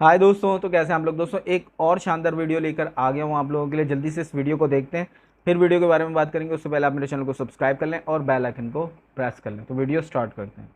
हाय दोस्तों, तो कैसे हैं आप लोग। दोस्तों एक और शानदार वीडियो लेकर आ गया हूँ आप लोगों के लिए। जल्दी से इस वीडियो को देखते हैं, फिर वीडियो के बारे में बात करेंगे। उससे पहले आप मेरे चैनल को सब्सक्राइब कर लें और बेल आइकन को प्रेस कर लें। तो वीडियो स्टार्ट करते हैं।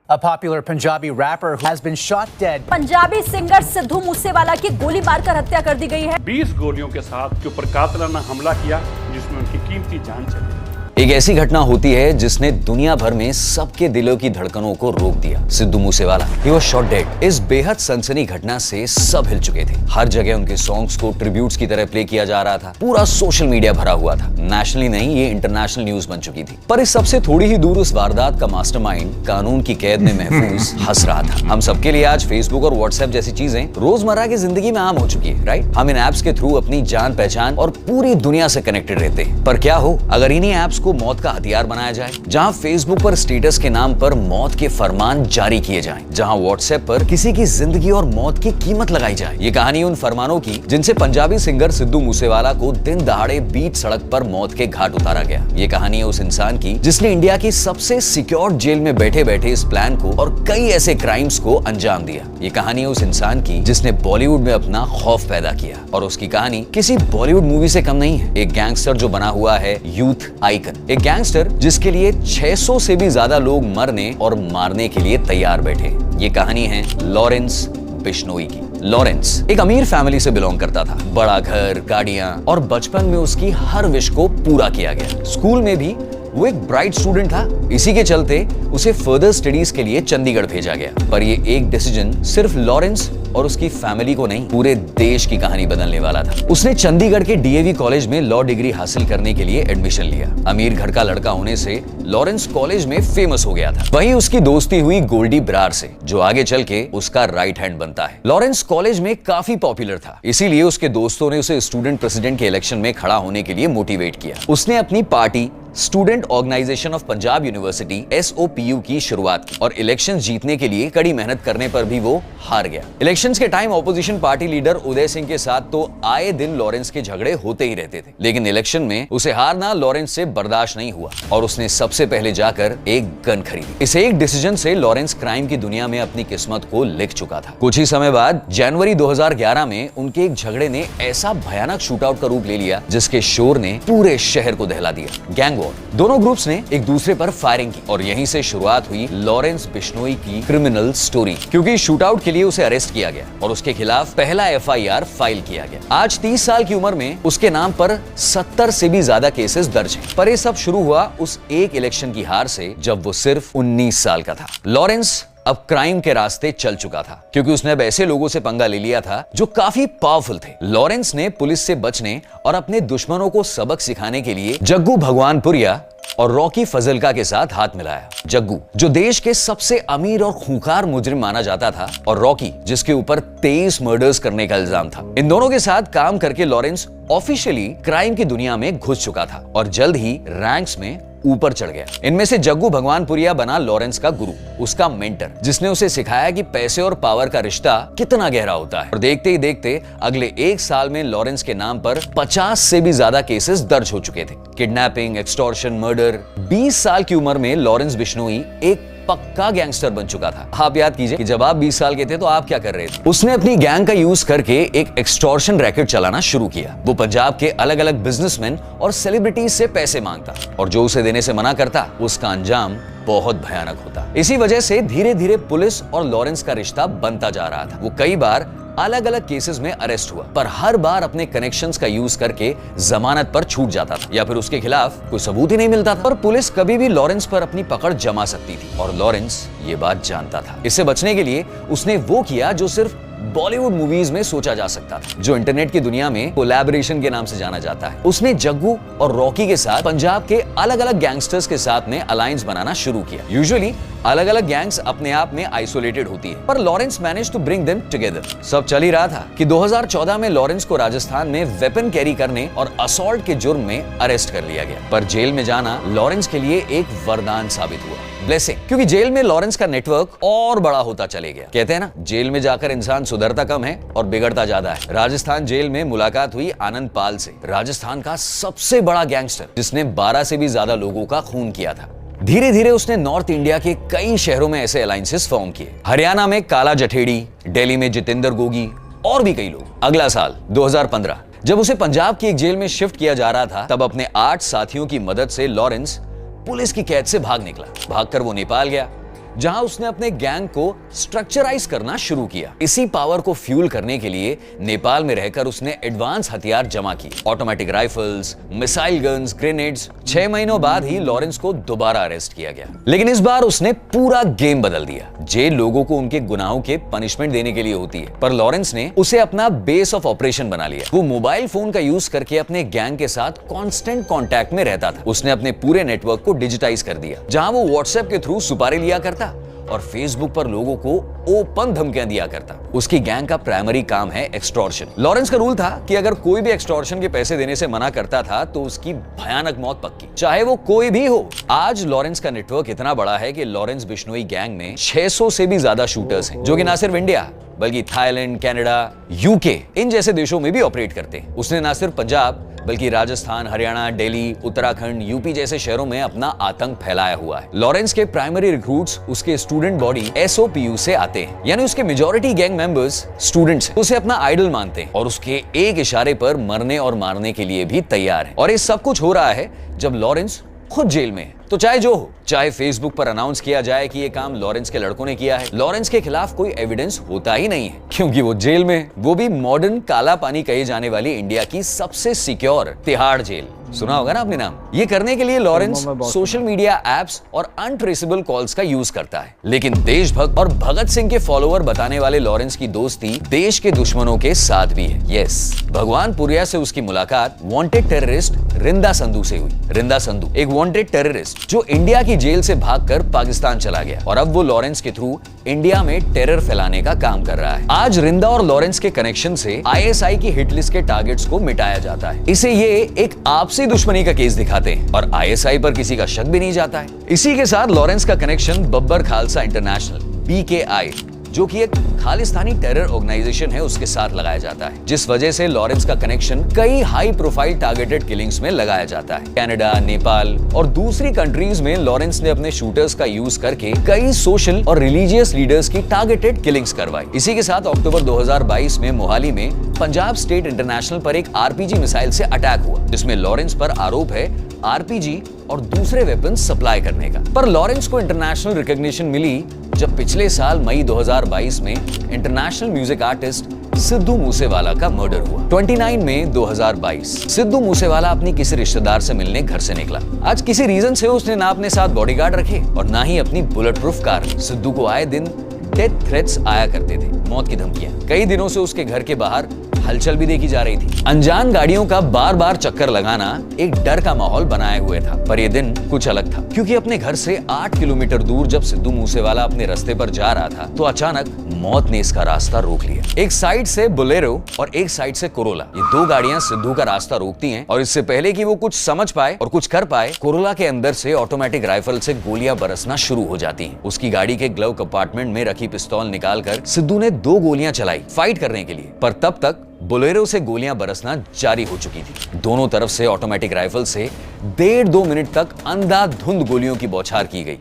A popular Punjabi rapper who has been shot dead. Punjabi singer Sidhu Moosewala की गोली मारकर हत्या कर दी गई है। 20 गोलियों के साथ के ऊपर कातिलाना हमला किया जिसमें उनकी कीमती जान चली। एक ऐसी घटना होती है जिसने दुनिया भर में सबके दिलों की धड़कनों को रोक दिया। Sidhu Moosewala he was shot dead. इस बेहद सनसनी घटना से सब हिल चुके थे। हर जगह उनके सॉन्ग्स को ट्रिब्यूट्स की तरह प्ले किया जा रहा था। पूरा सोशल मीडिया भरा हुआ था। नेशनली नहीं, ये इंटरनेशनल न्यूज बन चुकी थी। पर इस सबसे थोड़ी ही दूर उस वारदात का मास्टरमाइंड कानून की कैद में महफूज हंस रहा था। हम सबके लिए आज फेसबुक और व्हाट्सएप जैसी चीजें रोजमर्रा की जिंदगी में आम हो चुकी है, राइट। हम इन एप्स के थ्रू अपनी जान पहचान और पूरी दुनिया से कनेक्टेड रहते हैं। पर क्या हो अगर इन्हीं एप्स को मौत का हथियार बनाया जाए, जहां फेसबुक पर स्टेटस के नाम पर मौत के फरमान जारी किए जाएं, जहां व्हाट्सएप पर किसी की जिंदगी और मौत की कीमत लगाई जाए। ये कहानी उन फरमानों की जिनसे पंजाबी सिंगर सिद्धू मूसेवाला को दिन दहाड़े बीच सड़क पर मौत के घाट उतारा गया। ये कहानी है उस इंसान की जिसने इंडिया की सबसे सिक्योर जेल में बैठे बैठे इस प्लान को और कई ऐसे क्राइम्स को अंजाम दिया। ये कहानी है उस इंसान की जिसने बॉलीवुड में अपना खौफ पैदा किया, और उसकी कहानी किसी बॉलीवुड मूवी से कम नहीं है। एक गैंगस्टर जो बना हुआ है यूथ आइकन, एक गैंगस्टर जिसके लिए 600 से भी ज्यादा लोग मरने और मारने के लिए तैयार बैठे। ये कहानी है लॉरेंस बिश्नोई की। लॉरेंस एक अमीर फैमिली से बिलोंग करता था। बड़ा घर, गाड़ियां, और बचपन में उसकी हर विश को पूरा किया गया। स्कूल में भी वो एक ब्राइट स्टूडेंट था। इसी के चलते उसे फर्दर स्टडीज के लिए चंडीगढ़ भेजा गया। पर ये एक डिसीजन सिर्फ लॉरेंस और उसकी फैमिली को नहीं, पूरे देश की कहानी बदलने वाला था। उसने चंडीगढ़ के डीएवी कॉलेज में लॉ डिग्री हासिल करने के लिए एडमिशन लिया। अमीर घर का लड़का होने से लॉरेंस कॉलेज में फेमस हो गया था। वहीं उसकी दोस्ती हुई गोल्डी ब्रार से, जो आगे चल के उसका राइट हैंड बनता है। लॉरेंस कॉलेज में काफी पॉपुलर था, इसीलिए उसके दोस्तों ने उसे स्टूडेंट प्रेसिडेंट के इलेक्शन में खड़ा होने के लिए मोटिवेट किया। उसने अपनी party student organization of Punjab university SOPU की शुरुआत की, और इलेक्शंस जीतने के लिए कड़ी मेहनत करने पर भी वो हार गया। इलेक्शंस के time opposition party leader Uday Singh के साथ तो आए दिन लॉरेंस के झगड़े होते ही रहते थे, लेकिन इलेक्शन में उसे हारना लॉरेंस से बर्दाश्त नहीं हुआ और उसने सबसे पहले जाकर एक गन खरीदी। इस एक डिसीजन से लॉरेंस क्राइम की दुनिया में अपनी किस्मत को लिख चुका था। कुछ ही समय बाद जनवरी 2011 में उनके एक झगड़े ने ऐसा भयानक शूटआउट का रूप ले लिया जिसके शोर ने पूरे शहर को दहला दिया। Gang war. दोनों ग्रुप्स ने एक दूसरे पर फायरिंग की, और यहीं से शुरुआत हुई लॉरेंस बिश्नोई की क्रिमिनल स्टोरी। क्योंकि शूटआउट के लिए उसे अरेस्ट किया गया और उसके खिलाफ पहला FIR फाइल किया गया। आज 30 साल की उम्र में उसके नाम पर 70 से भी ज्यादा केसेस दर्ज हैं। पर यह सब शुरू हुआ उस एक इलेक्शन की हार से, जब वो सिर्फ 19 साल का था। लॉरेंस अब क्राइम के रास्ते चल चुका था, क्योंकि उसने अब ऐसे लोगों से पंगा ले लिया था जो काफी पावरफुल थे। लॉरेंस ने पुलिस से बचने और अपने दुश्मनों को सबक सिखाने के लिए जग्गू भगवानपुरिया और रॉकी फजलका के साथ हाथ मिलाया। जग्गू, जो देश के सबसे अमीर और खूंखार मुजरिम माना जाता था, और रॉकी, जिसके ऊपर 23 मर्डर्स करने का इल्जाम था। इन दोनों के साथ काम करके लॉरेंस ऑफिशियली क्राइम की दुनिया में घुस चुका था और जल्द ही रैंक्स में ऊपर चढ़ गया। इनमें से जग्गू भगवानपुरिया बना लॉरेंस का गुरु, उसका मेंटर, जिसने उसे सिखाया कि पैसे और पावर का रिश्ता कितना गहरा होता है। और देखते ही देखते अगले एक साल में लॉरेंस के नाम पर 50 से भी ज्यादा केसेस दर्ज हो चुके थे। Kidnapping, extortion, murder. 20 साल की उम्र में लॉरेंस बिश्नोई एक पक्का गैंगस्टर बन चुका था। आप याद कीजिए कि जब आप 20 साल के थे तो आप क्या कर रहे थे। उसने अपनी गैंग का यूज करके एक एक्सटॉर्शन रैकेट चलाना शुरू किया। वो पंजाब के अलग अलग बिजनेसमैन और सेलिब्रिटीज से पैसे मांगता, और जो उसे देने से मना करता उसका अंजाम बहुत भयानक होता। इसी वजह से धीरे धीरे पुलिस और लॉरेंस का रिश्ता बनता जा रहा था। वो कई बार अलग अलग केसेस में अरेस्ट हुआ, पर हर बार अपने कनेक्शंस का यूज करके जमानत पर छूट जाता था, या फिर उसके खिलाफ कोई सबूत ही नहीं मिलता था। पर पुलिस कभी भी लॉरेंस पर अपनी पकड़ जमा सकती थी, और लॉरेंस ये बात जानता था। इससे बचने के लिए उसने वो किया जो सिर्फ बॉलीवुड मूवीज में सोचा जा सकता था, जो इंटरनेट की दुनिया में कोलैबोरेशन के नाम से जाना जाता है। उसने जग्गू और रॉकी के साथ पंजाब के अलग अलग गैंगस्टर्स के साथ में अलायंस बनाना शुरू किया। यूजुअली अलग अलग गैंग्स अपने आप में आइसोलेटेड होती है, पर Lawrence manage to bring them together. सब चल ही रहा था कि 2014 में लॉरेंस को राजस्थान में वेपन कैरी करने और असॉल्ट के जुर्म में अरेस्ट कर लिया गया। पर जेल में जाना लॉरेंस के लिए एक वरदान साबित हुआ, ब्लेसिंग, क्योंकि जेल में लॉरेंस का नेटवर्क और बड़ा होता चले गया। कहते हैं ना, जेल में जाकर इंसान सुधरता कम है और बिगड़ता ज्यादा है। राजस्थान जेल में मुलाकात हुई आनंद पाल से, राजस्थान का सबसे बड़ा गैंगस्टर जिसने 12 से भी ज्यादा लोगों का खून किया था। धीरे धीरे उसने नॉर्थ इंडिया के कई शहरों में ऐसे अलायंसेस फॉर्म किए। हरियाणा में काला जठेड़ी, दिल्ली में जितेंद्र गोगी और भी कई लोग। अगला साल 2015 जब उसे पंजाब की एक जेल में शिफ्ट किया जा रहा था, तब अपने 8 साथियों की मदद से लॉरेंस पुलिस की कैद से भाग निकला। भागकर वो नेपाल गया, जहां उसने अपने गैंग को स्ट्रक्चराइज करना शुरू किया। इसी पावर को फ्यूल करने के लिए नेपाल में रहकर उसने एडवांस हथियार जमा किए, automatic rifles, missile guns, grenades. 6 महीनों बाद ही लॉरेंस को दोबारा अरेस्ट किया गया, लेकिन इस बार उसने पूरा गेम बदल दिया। जेल लोगों को उनके गुनाहों के पनिशमेंट देने के लिए होती है, पर लॉरेंस ने उसे अपना बेस ऑफ ऑपरेशन बना लिया। वो मोबाइल फोन का यूज करके अपने गैंग के साथ कांस्टेंट कांटेक्ट में रहता था। उसने अपने पूरे नेटवर्क को डिजिटाइज कर दिया, जहां वो व्हाट्सएप के थ्रू सुपारी लिया करता और फेसबुक पर लोगों को ओपन धमकियां दिया करता। उसकी गैंग का प्राइमरी काम है एक्सटॉर्शन। लॉरेंस का रूल था कि अगर कोई भी एक्सटॉर्शन के पैसे देने से मना करता था तो उसकी भयानक मौत पक्की, चाहे वो कोई भी हो। आज लॉरेंस का नेटवर्क इतना बड़ा है कि लॉरेंस बिश्नोई गैंग में 600 से भी ज्यादा शूटर्स हैं, जो कि ना सिर्फ इंडिया बल्कि थाईलैंड, कनाडा, यूके इन जैसे देशों में भी ऑपरेट करते हैं। उसने ना सिर्फ पंजाब बल्कि राजस्थान, हरियाणा, दिल्ली, उत्तराखंड, यूपी जैसे शहरों में अपना आतंक फैलाया हुआ है। लॉरेंस के प्राइमरी रिक्रूट्स उसके स्टूडेंट बॉडी SOPU से आते हैं, यानी उसके मेजॉरिटी गैंग मेंबर्स स्टूडेंट्स हैं। उसे अपना आइडल मानते हैं और उसके एक इशारे पर मरने और मारने के लिए भी तैयार हैं। और ये सब कुछ हो रहा है जब लॉरेंस खुद जेल में है। तो चाहे जो हो, चाहे फेसबुक पर अनाउंस किया जाए कि ये काम लॉरेंस के लड़कों ने किया है, लॉरेंस के खिलाफ कोई एविडेंस होता ही नहीं है, क्योंकि वो जेल में, वो भी मॉडर्न काला पानी कही जाने वाली इंडिया की सबसे सिक्योर तिहाड़ जेल। सुना होगा ना आपने नाम। ये करने के लिए लॉरेंस सोशल मीडिया एप्स और अनट्रेसेबल कॉल्स का यूज करता है। लेकिन देशभक्त और भगत सिंह के फॉलोअर बताने वाले लॉरेंस की दोस्ती देश के दुश्मनों के साथ भी है। यस, भगवानपुरिया से उसकी मुलाकात वांटेड टेररिस्ट रिंदा संधू से हुई। रिंदा संधू एक वांटेड टेररिस्ट जो इंडिया की जेल से भागकर पाकिस्तान चला गया और अब वो लॉरेंस के थ्रू इंडिया में टेरर फैलाने का काम कर रहा है। आज रिंदा और लॉरेंस के कनेक्शन से ISI की हिट लिस्ट के टारगेट्स को मिटाया जाता है। इसे ये एक आपसी दुश्मनी का केस दिखाते हैं और ISI पर किसी का शक भी नहीं जाता है। इसी के साथ लॉरेंस का connection Babbar Khalsa international BKI, जो कि एक खालिस्तानी टेरर ऑर्गेनाइजेशन है, उसके साथ लगाया जाता है, जिस वजह से लॉरेंस का कनेक्शन कई हाई प्रोफाइल टारगेटेड किलिंग्स में लगाया जाता है। कनाडा, नेपाल और दूसरी कंट्रीज में लॉरेंस ने अपने शूटर्स का यूज करके कई सोशल और रिलीजियस लीडर्स की टारगेटेड किलिंग्स करवाई। इसी के साथ अक्टूबर 2022 में मोहाली में पंजाब स्टेट इंटरनेशनल पर एक RPG मिसाइल से अटैक हुआ, जिसमें लॉरेंस पर आरोप है RPG और दूसरे वेपन्स सप्लाई करने का। पर लॉरेंस को इंटरनेशनल रिकॉग्निशन मिली जब पिछले साल मई 2022 में international music artist Sidhu Moosewala का मर्डर हुआ। 29 मई 2022 सिद्धू मूसेवाला अपनी किसी रिश्तेदार से मिलने घर से निकला। आज किसी रीजन से उसने ना अपने साथ बॉडीगार्ड रखे और ना ही अपनी बुलेट प्रूफ कार। सिद्धू को आए दिन डेथ थ्रेट्स आया करते थे, मौत की धमकियां। कई दिनों से उसके घर के बाहर हलचल भी देखी जा रही थी। अनजान गाड़ियों का बार बार चक्कर लगाना एक डर का माहौल बनाए हुए था। पर यह दिन कुछ अलग था, क्योंकि अपने घर से 8 किलोमीटर दूर जब सिद्धू मूसेवाला अपने रास्ते पर जा रहा था तो अचानक मौत ने इसका रास्ता रोक लिया। एक साइड से बोलेरो और एक साइड से कोरोला, ये दो गाड़ियां सिद्धू का रास्ता रोकती हैं और इससे पहले कि वो कुछ समझ पाए और कुछ कर पाए, कोरोला के अंदर से ऑटोमेटिक राइफल से गोलियां बरसना शुरू हो जाती हैं। उसकी गाड़ी के ग्लव कंपार्टमेंट में रखी पिस्तौल निकालकर सिद्धू ने 2 गोलियां चलाई फाइट करने के लिए, पर तब तक बोलेरो से गोलियां बरसना जारी हो चुकी थी। दोनों तरफ से ऑटोमेटिक राइफल से 1.5-2 मिनट तक अंधाधुंध गोलियों की बौछार की गई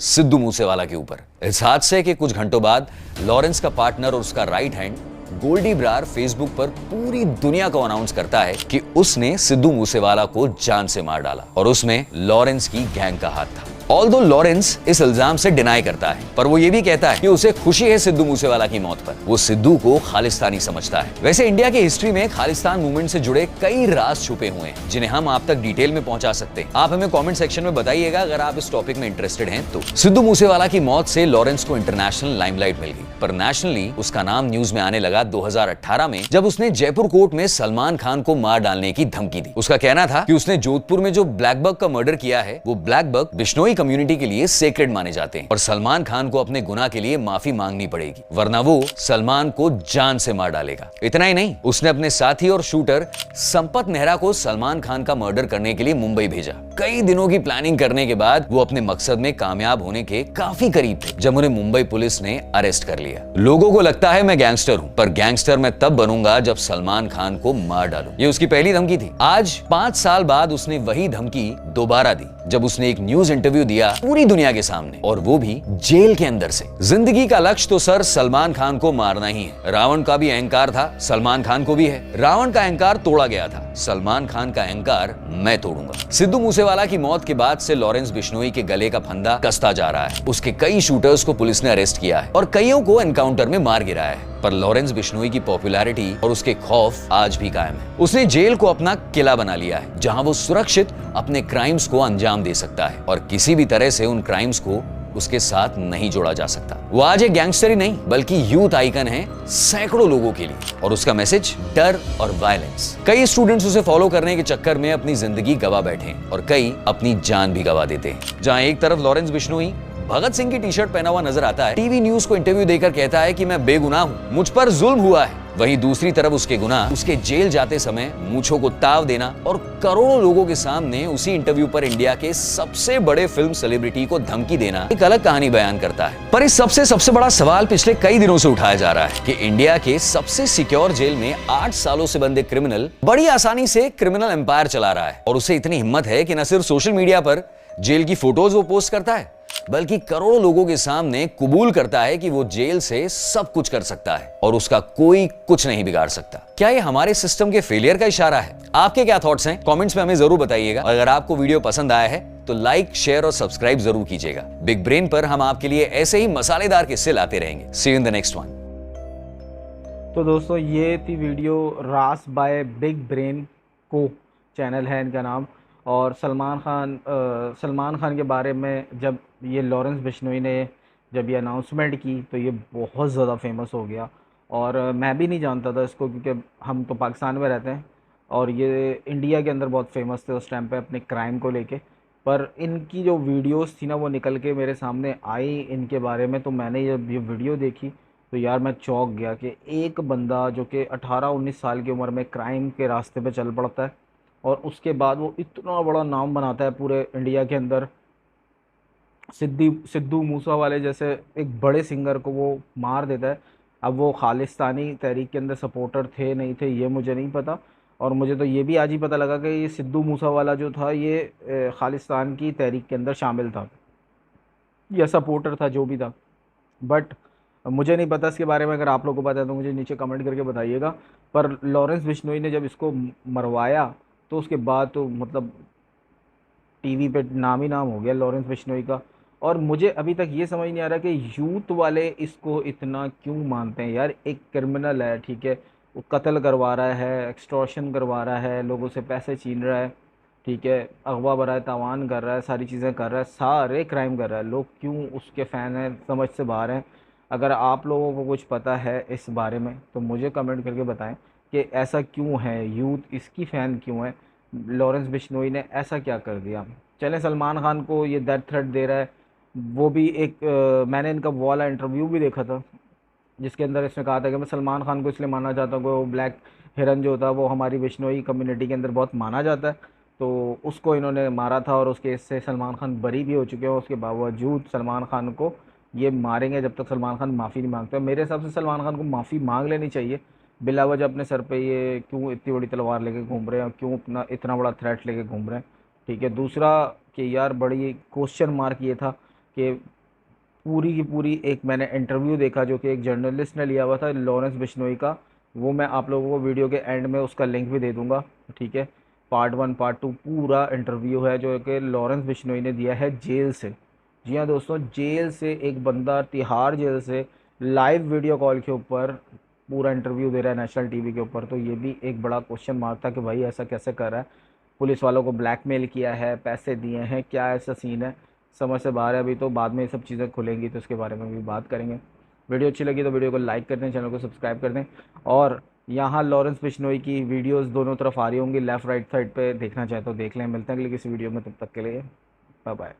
सिद्धू मूसेवाला के ऊपर। इस हादसे के कुछ घंटों बाद लॉरेंस का पार्टनर और उसका right hand Goldy Brar Facebook पर पूरी दुनिया को अनाउंस करता है कि उसने सिद्धू मूसेवाला को जान से मार डाला और उसमें लॉरेंस की गैंग का हाथ था। ऑल्दो लॉरेंस इस इल्जाम से डिनाई करता है, पर वो ये भी कहता है कि उसे खुशी है सिद्धू मूसेवाला की मौत पर। वो सिद्धू को खालिस्तानी समझता है। वैसे इंडिया की हिस्ट्री में खालिस्तान मूवमेंट से जुड़े कई राज छुपे हुए हैं, जिन्हें हम आप तक डिटेल में पहुंचा सकते हैं। आप हमें कमेंट सेक्शन में बताइएगा अगर आप इस टॉपिक में इंटरेस्टेड हैं तो। सिद्धू मूसेवाला की मौत से लॉरेंस को इंटरनेशनल लाइमलाइट मिल गई, पर नेशनली उसका नाम न्यूज में आने लगा 2018 में, जब उसने जयपुर कोर्ट में सलमान खान को मार डालने की धमकी दी। उसका कहना था कि उसने जोधपुर में जो ब्लैक बग का मर्डर किया है, वो ब्लैक बग बिश्नोई कम्युनिटी के लिए सेक्रेड माने जाते हैं और सलमान खान को अपने गुनाह के लिए माफी मांगनी पड़ेगी, वरना वो सलमान को जान से मार डालेगा। इतना ही नहीं, उसने अपने साथी और शूटर संपत नेहरा को सलमान खान का मर्डर करने के लिए मुंबई भेजा। कई दिनों की प्लानिंग करने के बाद वो अपने मकसद में कामयाब होने के काफी करीब थे जब उन्हें मुंबई पुलिस ने अरेस्ट कर लिया। लोगों को लगता है मैं गैंगस्टर हूं, पर गैंगस्टर मैं तब बनूंगा जब सलमान खान को मार डालूं। ये उसकी पहली धमकी थी। आज 5 साल बाद उसने वही धमकी दोबारा दी, जब उसने एक न्यूज इंटरव्यू दिया पूरी दुनिया के सामने, और वो भी जेल के अंदर से। जिंदगी का लक्ष्य तो सर सलमान खान को मारना ही है। रावण का भी अहंकार था, सलमान खान को भी है। रावण का अहंकार तोड़ा गया था, सलमान खान का अहंकार मैं तोड़ूंगा। सिद्धू मूसेवाला की मौत के बाद से लॉरेंस बिश्नोई के गले का फंदा कसता जा रहा है। उसके कई शूटर्स को पुलिस ने अरेस्ट किया है और कईयों को एनकाउंटर में मार गिराया है, पर लॉरेंस बिश्नोई की पॉपुलैरिटी और उसके खौफ आज भी कायम है। उसने जेल को अपना किला बना लिया है, जहां वो सुरक्षित अपने क्राइम्स को अंजाम दे सकता है और किसी भी तरह से उन क्राइम्स को उसके साथ नहीं जोड़ा जा सकता। वो आज एक गैंगस्टर ही नहीं बल्कि यूथ आइकन है सैकड़ों लोगों के लिए, और उसका मैसेज डर और वायलेंस। कई स्टूडेंट्स उसे फॉलो करने के चक्कर में अपनी जिंदगी गवा बैठे हैं और कई अपनी जान भी गवा देते हैं। जहां एक तरफ लॉरेंस बिश्नोई भगत सिंह की टी शर्ट पहना हुआ नजर आता है, टीवी न्यूज को इंटरव्यू देकर कहता है कि मैं बेगुनाह हूं, मुझ पर जुल्म हुआ है, वहीं दूसरी तरफ उसके गुनाह उसके जेल जाते समय मूंछों को ताव देना और करोड़ों लोगों के सामने उसी इंटरव्यू पर इंडिया के सबसे बड़े फिल्म सेलिब्रिटी को धमकी देना एक अलग कहानी बयान करता है। पर इस सबसे बड़ा सवाल पिछले कई दिनों से उठाया जा रहा है कि इंडिया के सबसे सिक्योर जेल में 8 सालों से बंद एक क्रिमिनल बड़ी आसानी से क्रिमिनल एम्पायर चला रहा है, और उसे इतनी हिम्मत है कि न सिर्फ सोशल मीडिया पर जेल की फोटोज वो पोस्ट करता है, बल्कि करोड़ों लोगों के सामने कबूल करता है कि वो जेल से सब कुछ कर सकता है और उसका कोई कुछ नहीं बिगाड़ सकता। क्या ये हमारे सिस्टम के फेलियर का इशारा है? आपके क्या थॉट्स हैं? कमेंट्स में हमें जरूर बताइएगा। अगर आपको वीडियो पसंद आया है तो लाइक, शेयर और सब्सक्राइब जरूर कीजिएगा। बिग ब्रेन पर हम आपके लिए ऐसे ही मसालेदार किस्से लाते रहेंगे। See you in the next one. तो दोस्तों ये थी वीडियो रास बाय बिग ब्रेन को चैनल है इनका नाम, और सलमान खान के बारे में जब ये लॉरेंस बिश्नोई ने जब ये अनाउंसमेंट की तो ये बहुत ज़्यादा फेमस हो गया, और मैं भी नहीं जानता था इसको क्योंकि हम तो पाकिस्तान में रहते हैं और ये इंडिया के अंदर बहुत फेमस थे उस टाइम पे अपने क्राइम को लेके। पर इनकी जो वीडियोस थी ना वो निकल के मेरे सामने आई इनके बारे में, तो मैंने जब ये वीडियो देखी तो यार मैं चौंक गया कि एक बंदा जो कि 18-19 साल की उम्र में क्राइम के रास्ते पे चल पड़ता है और उसके बाद वो इतना बड़ा नाम बनाता है पूरे इंडिया के अंदर। सिद्धू मूसेवाले जैसे एक बड़े सिंगर को वो मार देता है। अब वो खालिस्तानी तहरीक के अंदर सपोर्टर थे नहीं थे ये मुझे नहीं पता, और मुझे तो ये भी आज ही पता लगा कि ये सिद्धू मूसेवाला जो था ये खालिस्तान की तहरीक के अंदर शामिल था या सपोर्टर था, जो भी था, बट मुझे नहीं पता इसके बारे में। अगर आप लोगों को पता है तो मुझे नीचे कमेंट करके बताइएगा। पर लॉरेंस बिश्नोई ने जब इसको मरवाया तो उसके बाद तो मतलब टीवी पे नाम ही नाम हो गया लॉरेंस बिश्नोई का। और मुझे अभी तक ये समझ नहीं आ रहा कि यूथ वाले इसको इतना क्यों मानते हैं। यार एक क्रिमिनल है, ठीक है, वो कत्ल करवा रहा है, एक्सटॉर्शन करवा रहा है, लोगों से पैसे छीन रहा है, ठीक है, अगवा बराए तावान कर रहा है, सारी चीज़ें कर रहा है, सारे क्राइम कर रहा है। लोग क्यों उसके फ़ैन हैं, समझ से बाहर हैं। अगर आप लोगों को कुछ पता है इस बारे में तो मुझे कमेंट करके बताएं कि ऐसा क्यों है, यूथ इसकी फ़ैन क्यों है, लॉरेंस बिश्नोई ने ऐसा क्या कर दिया। चलें, सलमान खान को ये डेथ थ्रेट दे रहा है, वो भी एक मैंने इनका वो वाला इंटरव्यू भी देखा था जिसके अंदर इसने कहा था कि मैं सलमान खान को इसलिए मानना चाहता हूँ कि वो ब्लैक हिरन जो होता है वो हमारी बिश्नोई कम्युनिटी के अंदर बहुत माना जाता है, तो उसको इन्होंने मारा था और उस केस से सलमान खान बरी भी हो चुके हैं। उसके बावजूद सलमान खान को ये मारेंगे जब तक सलमान खान माफ़ी नहीं मांगते। मेरे हिसाब से सलमान खान को माफ़ी मांग लेनी चाहिए। बिला वजह अपने सर पे ये क्यों इतनी बड़ी तलवार लेके घूम रहे हैं, क्यों अपना इतना बड़ा थ्रेट लेके घूम रहे हैं, ठीक है। दूसरा कि यार बड़ी क्वेश्चन मार्क ये था कि पूरी की पूरी एक मैंने इंटरव्यू देखा जो कि एक जर्नलिस्ट ने लिया हुआ था लॉरेंस बिश्नोई का, वो मैं आप लोगों को वीडियो के एंड में उसका लिंक भी दे दूंगा, ठीक है। पार्ट 1 पार्ट 2 पूरा इंटरव्यू है जो कि लॉरेंस बिश्नोई ने दिया है जेल से। जी हाँ दोस्तों, जेल से एक बंदा तिहाड़ जेल से लाइव वीडियो कॉल के ऊपर पूरा इंटरव्यू दे रहा है नेशनल टीवी के ऊपर। तो ये भी एक बड़ा क्वेश्चन मार्क था कि भाई ऐसा कैसे कर रहा है, पुलिस वालों को ब्लैकमेल किया है, पैसे दिए हैं, क्या ऐसा सीन है, समझ से बाहर है। अभी तो बाद में ये सब चीज़ें खुलेंगी तो इसके बारे में भी बात करेंगे। वीडियो अच्छी लगी तो वीडियो को लाइक कर दें, चैनल को सब्सक्राइब कर दें, और यहाँ लॉरेंस बिश्नोई की वीडियोस दोनों तरफ आ रही होंगी, लेफ़्ट राइट साइड पे देखना चाहे तो देख लें। मिलते हैं अगली किसी वीडियो में, तब तक के लिए बाय बाय।